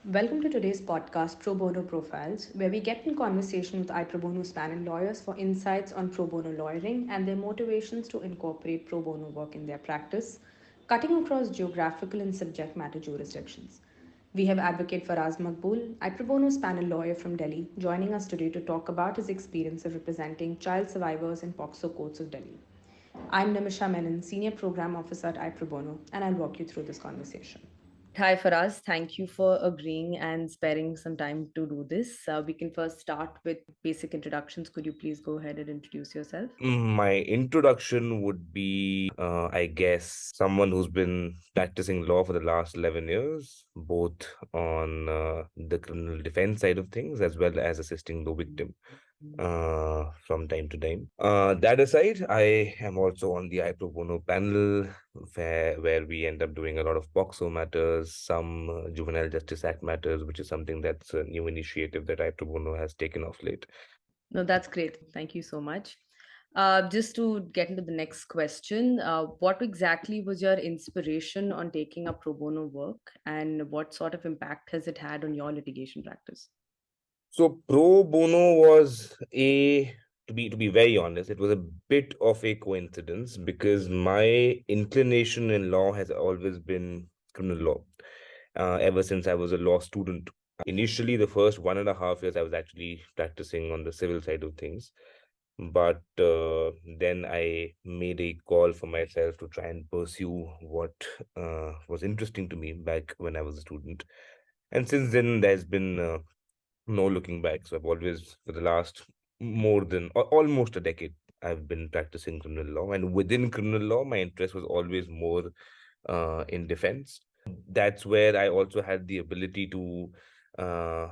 Welcome to today's podcast, Pro Bono Profiles, where we get in conversation with iProbono's panel lawyers for insights on pro bono lawyering and their motivations to incorporate pro bono work in their practice, cutting across geographical and subject matter jurisdictions. We have advocate Faraz Maqbool, iProbono's panel lawyer from Delhi, joining us today to talk about his experience of representing child survivors in POCSO courts of Delhi. I'm Nimisha Menon, Senior Program Officer at iProbono, and I'll walk you through this conversation. Hi, Faraz. Thank you for agreeing and sparing some time to do this. We can first start with basic introductions. Could you please go ahead and introduce yourself? My introduction would be, I guess, someone who's been practicing law for the last 11 years, both on the criminal defense side of things as well as assisting the victim from time to time. That aside, I am also on the iProbono panel where we end up doing a lot of POCSO matters, some Juvenile Justice Act matters, which is something that's a new initiative that iProbono has taken off late. No, that's great. Thank you so much. Just to get into the next question, what exactly was your inspiration on taking up pro bono work, and what sort of impact has it had on your litigation practice? So pro bono was to be very honest, it was a bit of a coincidence because my inclination in law has always been criminal law. Ever since I was a law student. Initially, the first 1.5 years, I was actually practicing on the civil side of things. But then I made a call for myself to try and pursue what was interesting to me back when I was a student. And since then, there's been no looking back. So I've always, for the last more than almost a decade, I've been practicing criminal law. And within criminal law, my interest was always more in defense. That's where I also had the ability to uh,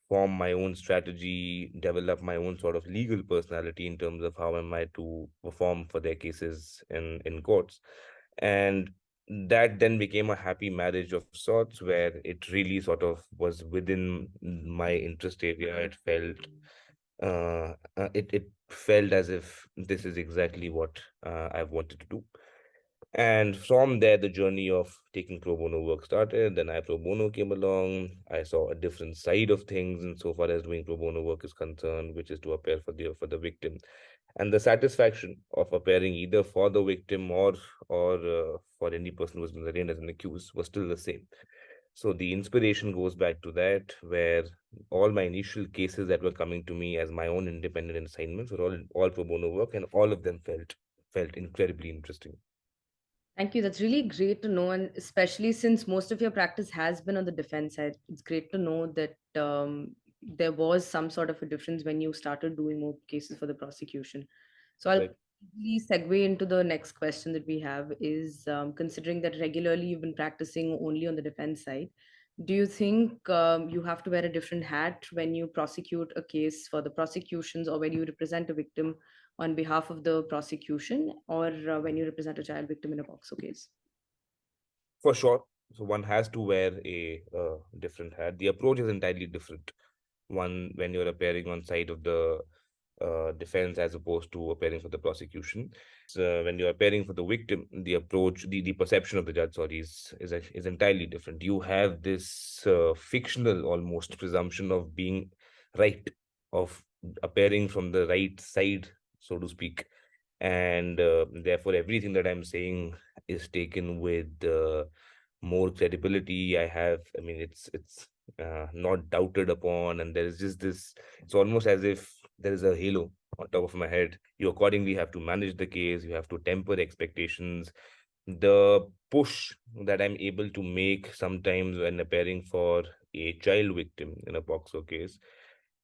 form my own strategy, develop my own sort of legal personality in terms of how am I to perform for their cases in courts. And that then became a happy marriage of sorts where it really sort of was within my interest area. It felt as if this is exactly what I've wanted to do. And from there, the journey of taking pro bono work started. Then I pro bono came along. I saw a different side of things, and so far as doing pro bono work is concerned, which is to appear for the victim, and the satisfaction of appearing either for the victim or for any person who has been arraigned as an accused was still the same. So the inspiration goes back to that, where all my initial cases that were coming to me as my own independent assignments were all pro bono work, and all of them felt incredibly interesting. Thank you. That's really great to know. And especially since most of your practice has been on the defense side, it's great to know that there was some sort of a difference when you started doing more cases for the prosecution. So I'll Right. quickly segue into the next question that we have is considering that regularly you've been practicing only on the defense side, do you think you have to wear a different hat when you prosecute a case for the prosecutions or when you represent a victim on behalf of the prosecution or when you represent a child victim in a POCSO case? For sure. So one has to wear a different hat. The approach is entirely different. One when you're appearing on side of the defense as opposed to appearing for the prosecution. So when you're appearing for the victim, the approach, the perception of the judge, sorry, is entirely different. You have this fictional almost presumption of being right, of appearing from the right side, so to speak, and therefore everything that I'm saying is taken with more credibility. I mean, it's not doubted upon, and there is just this. It's almost as if there is a halo on top of my head. You accordingly have to manage the case. You have to temper expectations. The push that I'm able to make sometimes when appearing for a child victim in a POCSO case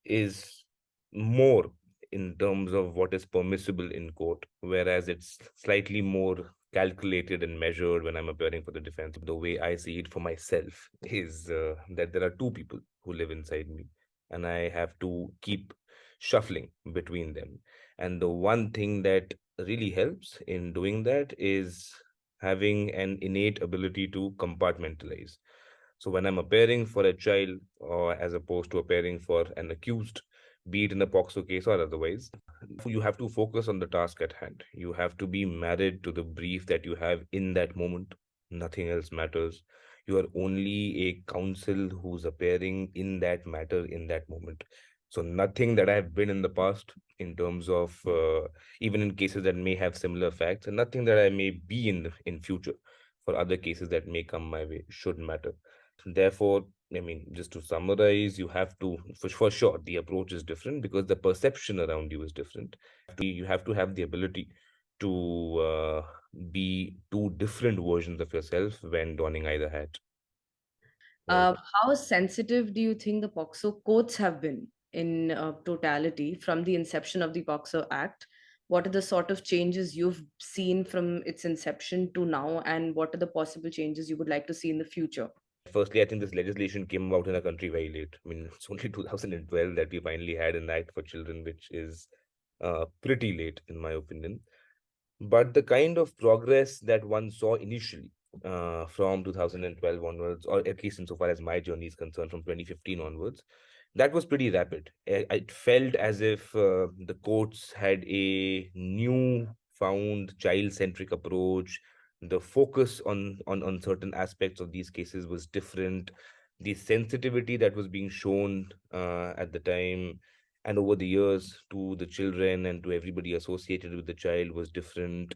is more in terms of what is permissible in court, whereas it's slightly more calculated and measured when I'm appearing for the defense. The way I see it for myself is that there are two people who live inside me, and I have to keep shuffling between them. And the one thing that really helps in doing that is having an innate ability to compartmentalize. So when I'm appearing for a child, or as opposed to appearing for an accused, be it in a POCSO case or otherwise, you have to focus on the task at hand. You have to be married to the brief that you have in that moment. Nothing else matters. You are only a counsel who's appearing in that matter in that moment. So nothing that I have been in the past in terms of even in cases that may have similar facts, and nothing that I may be in future for other cases that may come my way should matter. Therefore, I mean, just to summarize, you have to, for sure, the approach is different because the perception around you is different. You have to have the ability to be two different versions of yourself when donning either hat, right? How sensitive do you think the POCSO courts have been in totality from the inception of the POCSO Act? What are the sort of changes you've seen from its inception to now, and what are the possible changes you would like to see in the future? Firstly, I think this legislation came about in our country very late. I mean, it's only 2012 that we finally had an act for children, which is pretty late, in my opinion. But the kind of progress that one saw initially from 2012 onwards, or at least insofar as my journey is concerned, from 2015 onwards, that was pretty rapid. It felt as if the courts had a new found child-centric approach. The focus on certain aspects of these cases was different. The sensitivity that was being shown at the time and over the years to the children and to everybody associated with the child was different.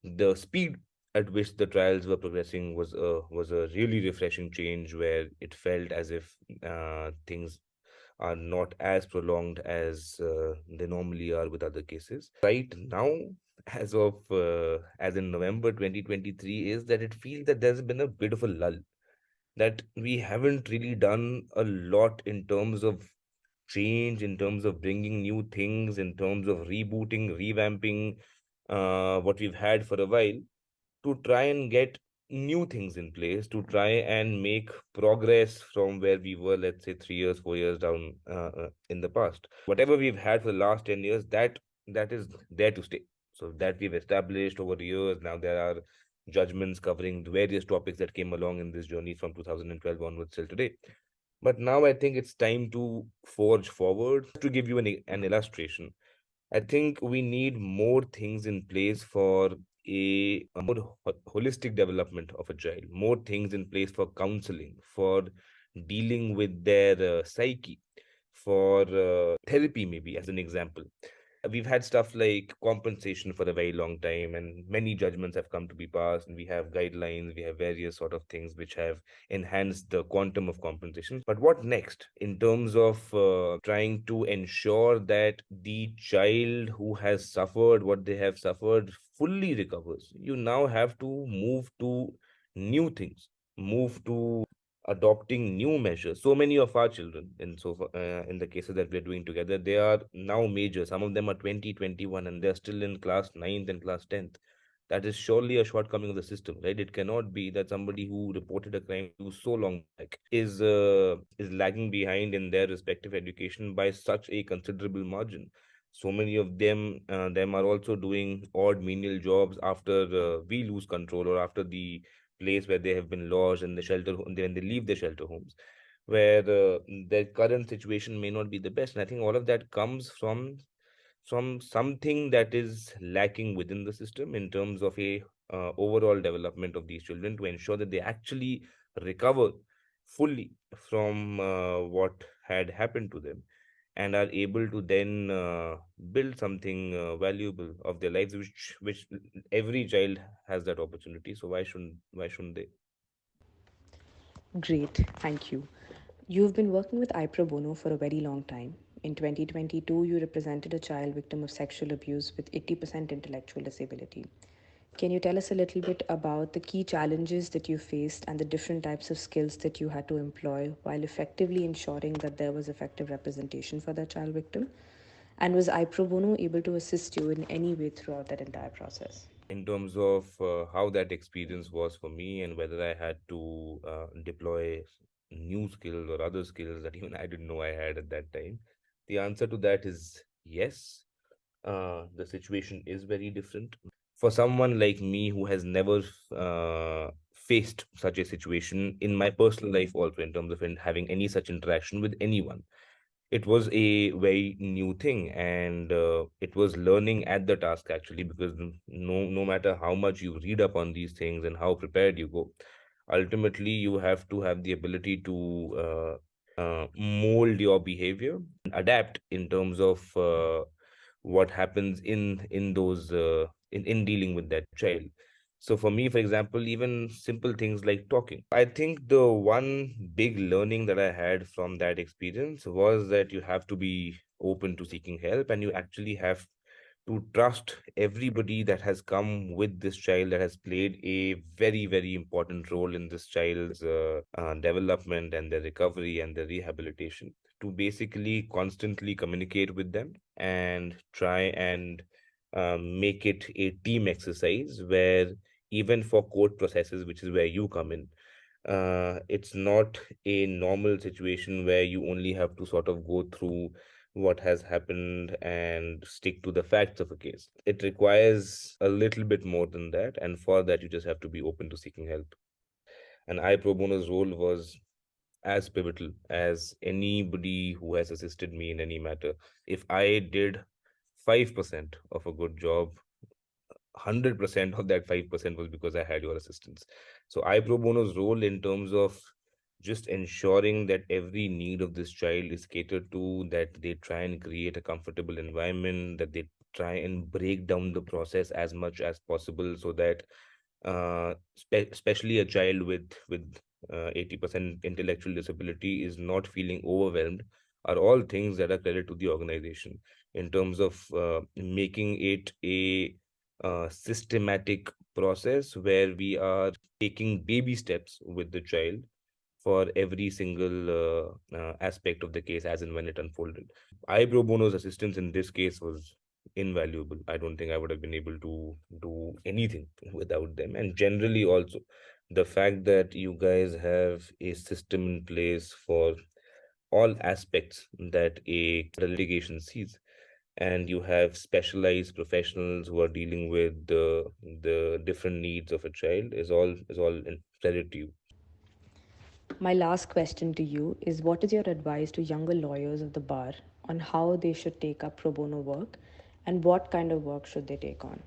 The speed at which the trials were progressing was a really refreshing change where it felt as if things are not as prolonged as they normally are with other cases. Right now, as in November 2023, is that it feels that there's been a bit of a lull, that we haven't really done a lot in terms of change, in terms of bringing new things, in terms of rebooting, revamping what we've had for a while, to try and get new things in place, to try and make progress from where we were, let's say 3 years, 4 years down in the past. Whatever we've had for the last 10 years, that is there to stay. So that we've established over the years. Now there are judgments covering the various topics that came along in this journey from 2012 onwards till today. But now I think it's time to forge forward. To give you an illustration, I think we need more things in place for a more holistic development of a child, more things in place for counseling, for dealing with their psyche, for therapy, maybe as an example. We've had stuff like compensation for a very long time, and many judgments have come to be passed, and we have guidelines, we have various sort of things which have enhanced the quantum of compensation. But what next in terms of trying to ensure that the child who has suffered what they have suffered fully recovers? You now have to move to new things, move to adopting new measures. So many of our children, in the cases that we're doing together, they are now major. Some of them are 20, 21, and they're still in class 9th and class 10th. That is surely a shortcoming of the system, right? It cannot be that somebody who reported a crime so long back is lagging behind in their respective education by such a considerable margin. So many of them are also doing odd menial jobs after we lose control, or after the place where they have been lodged in the shelter when they leave the shelter homes, where their current situation may not be the best. And I think all of that comes from something that is lacking within the system in terms of a overall development of these children, to ensure that they actually recover fully from what had happened to them, and are able to then build something valuable of their lives, which every child has that opportunity. So why shouldn't they? Great, thank you. You've been working with iProbono for a very long time. In 2022, you represented a child victim of sexual abuse with 80% intellectual disability. Can you tell us a little bit about the key challenges that you faced and the different types of skills that you had to employ while effectively ensuring that there was effective representation for that child victim? And was iProbono able to assist you in any way throughout that entire process? In terms of how that experience was for me, and whether I had to deploy new skills or other skills that even I didn't know I had at that time, the answer to that is yes. The situation is very different. For someone like me who has never faced such a situation in my personal life, also in terms of having any such interaction with anyone, it was a very new thing, and it was learning at the task actually, because no matter how much you read up on these things and how prepared you go, ultimately you have to have the ability to mold your behavior and adapt in terms of what happens in those in dealing with that child. So for me, for example, even simple things like talking, I think the one big learning that I had from that experience was that you have to be open to seeking help, and you actually have to trust everybody that has come with this child, that has played a very, very important role in this child's development and their recovery and their rehabilitation, to basically constantly communicate with them and try and make it a team exercise where even for court processes, which is where you come in, it's not a normal situation where you only have to sort of go through what has happened and stick to the facts of a case. It requires a little bit more than that, and for that, you just have to be open to seeking help. And I Pro Bono's role was as pivotal as anybody who has assisted me in any matter. If I did 5% of a good job, 100% of that 5% was because I had your assistance. So I Pro Bono's role in terms of just ensuring that every need of this child is catered to, that they try and create a comfortable environment, that they try and break down the process as much as possible so that especially a child with 80% intellectual disability is not feeling overwhelmed, are all things that are credit to the organization in terms of making it a systematic process where we are taking baby steps with the child for every single aspect of the case as and when it unfolded. I Pro Bono's assistance in this case was invaluable. I don't think I would have been able to do anything without them. And generally, also, the fact that you guys have a system in place for all aspects that a litigation sees, and you have specialized professionals who are dealing with the different needs of a child, is all in credit to you. My last question to you is, what is your advice to younger lawyers of the bar on how they should take up pro bono work and what kind of work should they take on?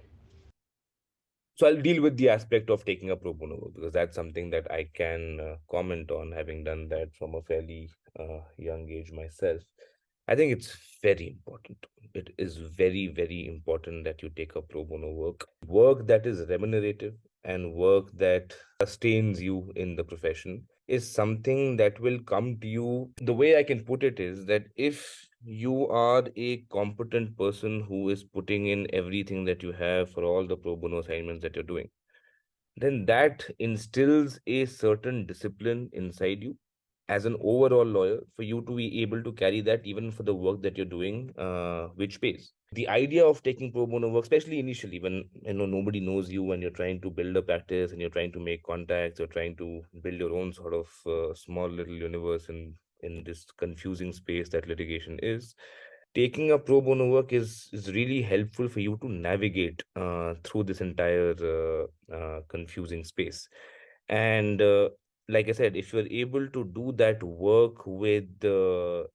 So I'll deal with the aspect of taking a pro bono work because that's something that I can comment on, having done that from a fairly young age myself. I think it's very important. It is very, very important that you take a pro bono work that is remunerative and work that sustains you in the profession is something that will come to you. The way I can put it is that if you are a competent person who is putting in everything that you have for all the pro bono assignments that you're doing, then that instills a certain discipline inside you as an overall lawyer for you to be able to carry that even for the work that you're doing, which pays. The idea of taking pro bono work, especially initially when nobody knows you and you're trying to build a practice and you're trying to make contacts, you're trying to build your own sort of small little universe in this confusing space that litigation is. Taking a pro bono work is really helpful for you to navigate through this entire confusing space. And like I said, if you're able to do that work with the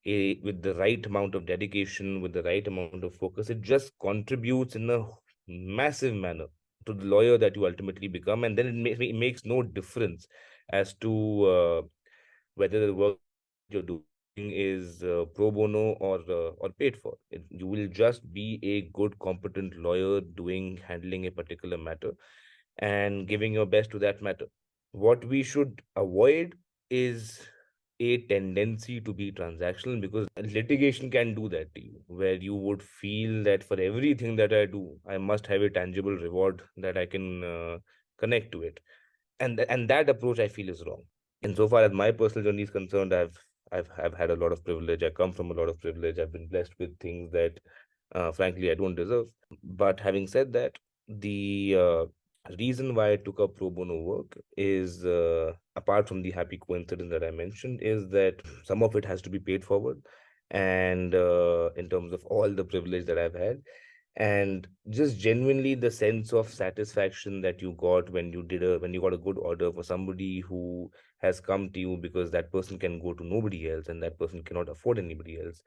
right amount of dedication, with the right amount of focus, it just contributes in a massive manner to the lawyer that you ultimately become. And then it makes no difference as to whether the work that you're doing is pro bono or paid for. You will just be a good, competent lawyer handling a particular matter and giving your best to that matter. What we should avoid is a tendency to be transactional, because litigation can do that to you, where you would feel that for everything that I do, I must have a tangible reward that I can connect to it. And that approach I feel is wrong. Insofar as my personal journey is concerned, I've had a lot of privilege. I come from a lot of privilege. I've been blessed with things that, frankly, I don't deserve. But having said that, the reason why I took up pro bono work is, apart from the happy coincidence that I mentioned, is that some of it has to be paid forward, and in terms of all the privilege that I've had, and just genuinely the sense of satisfaction that you got when you got a good order for somebody who has come to you because that person can go to nobody else and that person cannot afford anybody else.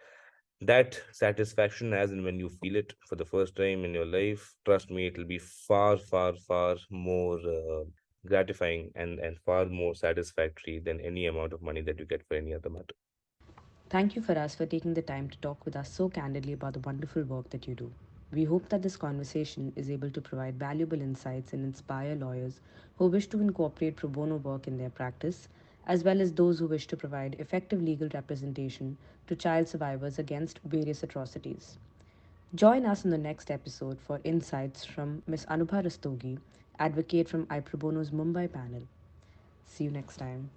That satisfaction, as and when you feel it for the first time in your life, trust me, it will be far, far, far more gratifying and far more satisfactory than any amount of money that you get for any other matter. Thank you, Faraz, for taking the time to talk with us so candidly about the wonderful work that you do. We hope that this conversation is able to provide valuable insights and inspire lawyers who wish to incorporate pro bono work in their practice, as well as those who wish to provide effective legal representation to child survivors against various atrocities. Join us in the next episode for insights from Ms. Anubha Rastogi, advocate from iProbono's Mumbai panel. See you next time.